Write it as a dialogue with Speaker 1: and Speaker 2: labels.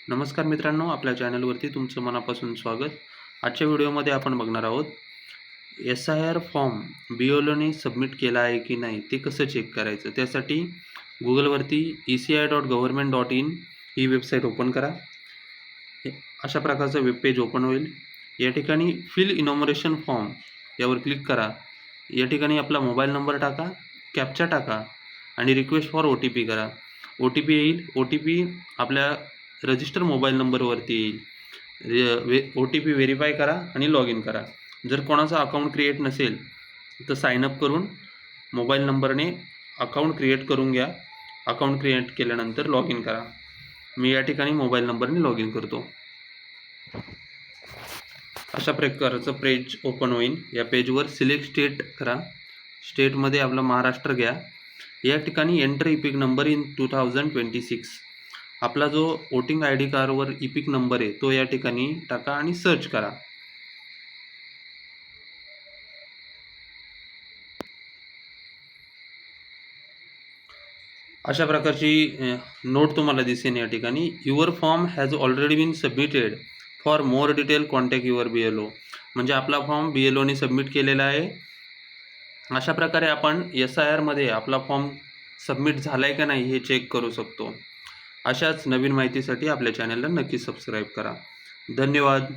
Speaker 1: नमस्कार मित्रांनो, आपल्या चॅनलवरती तुमचं मनापासून स्वागत. आजच्या व्हिडिओमध्ये आपण बघणार आहोत SIR फॉर्म BLOने सबमिट केला आहे की नाही ते कसं चेक करायचं. त्यासाठी गुगलवरती eci.government.in ही वेबसाईट ओपन करा. अशा प्रकारचं वेब पेज ओपन होईल. या ठिकाणी फिल इनॉमरेशन फॉर्म यावर क्लिक करा. या ठिकाणी आपला मोबाईल नंबर टाका, कॅप्चा टाका आणि रिक्वेस्ट फॉर OTP करा. OTP येईल. OTP आपल्या रजिस्टर मोबाईल नंबरवरती येईल. OTP व्हेरीफाय करा आणि लॉग इन करा. जर कोणाचा अकाउंट क्रिएट नसेल तर साइनअप करून मोबाईल नंबरने अकाउंट क्रिएट करून घ्या. अकाउंट क्रिएट केल्यानंतर लॉग इन करा. मी या ठिकाणी मोबाईल नंबरने लॉग इन करतो. अशा प्रकारचं पेज ओपन होईल. या पेजवर सिलेक्ट स्टेट करा. स्टेटमध्ये आपलं महाराष्ट्र घ्या. या ठिकाणी एंटर इपिक नंबर इन 2026 आपला जो वोटिंग ID कार्डवर इपिक नंबर आहे तो या ठिकाणी टाका आणि सर्च करा. अशा प्रकारची नोट तुम्हाला दिसेल. या ठिकाणी your form has already been submitted for more detail contact your BLO. म्हणजे आपला फॉर्म BLOने सबमिट केलेला आहे. अशा प्रकारे आपण SIR मध्ये आपला फॉर्म सबमिट झालाय का नाही हे चेक करू शकतो. अशाच नवीन माहितीसाठी आपल्या चॅनलला नक्की सबस्क्राईब करा. धन्यवाद.